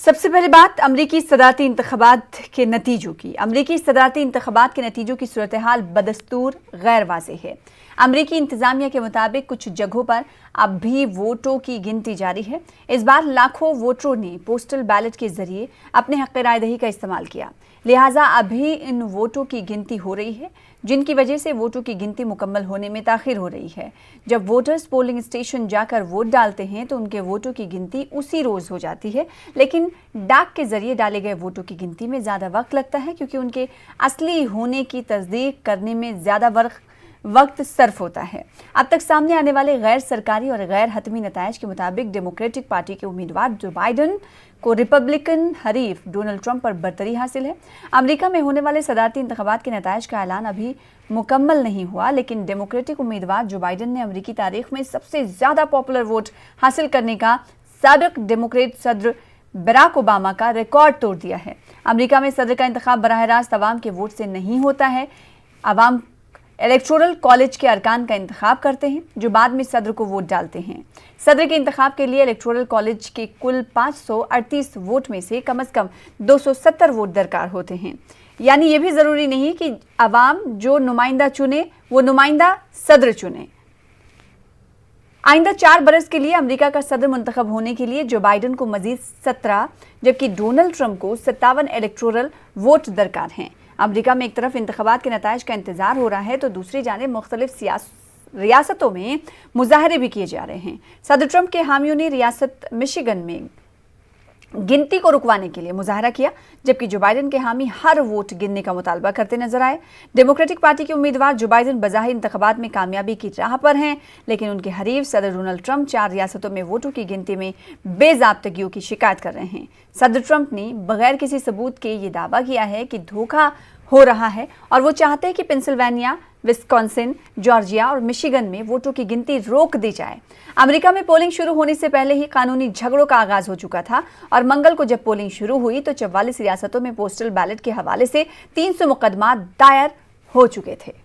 सबसे पहले बात अमरीकी सदारती इंतखाबात के नतीजों की। अमरीकी सदारती इंतखाबात के नतीजों की सूरत हाल बदस्तूर गैर वाज़ेह है। अमरीकी इंतज़ामिया के मुताबिक कुछ जगहों पर अब भी वोटों की गिनती जारी है। इस बार लाखों वोटरों ने पोस्टल बैलेट के जरिए अपने हक़ राय दही का इस्तेमाल किया, लिहाजा अभी इन वोटों की गिनती हो रही है, जिनकी वजह से वोटों की गिनती मुकम्मल होने में ताख़ीर हो रही है। जब वोटर्स पोलिंग स्टेशन जाकर वोट डालते हैं तो उनके वोटों की गिनती उसी रोज़ हो जाती है, लेकिन डाक के जरिए डाले गए वोटों की गिनती में ज़्यादा वक्त लगता है, क्योंकि उनके असली होने की तस्दीक करने में ज़्यादा वक्त सर्फ होता है। अब तक सामने आने वाले गैर सरकारी और गैर हतमी नताइज के मुताबिक डेमोक्रेटिक पार्टी के उम्मीदवार जो बाइडन को रिपब्लिकन हरीफ डोनाल्ड ट्रंप पर बरतरी हासिल है। अमेरिका में होने वाले सदारती इंतखाबात के नताइज का ऐलान अभी मुकम्मल नहीं हुआ, लेकिन डेमोक्रेटिक उम्मीदवार जो बाइडन ने अमेरिकी तारीख में सबसे ज़्यादा पॉपुलर वोट हासिल करने का साबिक डेमोक्रेट सदर बराक ओबामा का रिकॉर्ड तोड़ दिया है। अमेरिका में सदर का इंतखाब बराह रास्त अवाम के वोट से नहीं होता है। अवाम इलेक्टोरल कॉलेज के अरकान का इंतखाब करते हैं, जो बाद में सदर को वोट डालते हैं। सदर के इंतखाब के लिए इलेक्टोरल कॉलेज के कुल 538 वोट में से कम 270 वोट दरकार होते हैं। यानी ये भी ज़रूरी नहीं कि अवाम जो नुमाइंदा चुने वो नुमाइंदा सदर चुने। आइंदा 4 बरस के लिए अमेरिका का सदर मुंतखब होने के लिए जो बाइडन को मजीद 17 जबकि डोनाल्ड ट्रंप को 57 इलेक्टोरल वोट दरकार हैं। अमेरिका में एक तरफ इंतखाबात के नताइज का इंतजार हो रहा है तो दूसरी जानिब मुख्तलिफ रियासतों में मुजाहरे भी किए जा रहे हैं। सदर ट्रंप के हामियों ने रियासत मिशिगन में गिनती को रुकवाने के लिए मुजाहरा किया, जबकि जो बाइडन के हामी हर वोट गिनने का मुतालबा करते नजर आए। डेमोक्रेटिक पार्टी के उम्मीदवार जो बाइडन बज़ाहिर इंतखाबात में कामयाबी की राह पर हैं, लेकिन उनके हरीफ सदर डोनाल्ड ट्रंप 4 रियासतों में वोटों की गिनती में बेज़ाब्तगियों की शिकायत कर रहे हैं। सदर ट्रंप ने बगैर किसी सबूत के ये दावा किया है कि धोखा हो रहा है और वो चाहते हैं कि पेंसिल्वेनिया, विस्कॉन्सिन, जॉर्जिया और मिशिगन में वोटों की गिनती रोक दी जाए। अमेरिका में पोलिंग शुरू होने से पहले ही कानूनी झगड़ों का आगाज हो चुका था और मंगल को जब पोलिंग शुरू हुई तो 44 रियासतों में पोस्टल बैलेट के हवाले से 300 मुकदमा दायर हो चुके थे।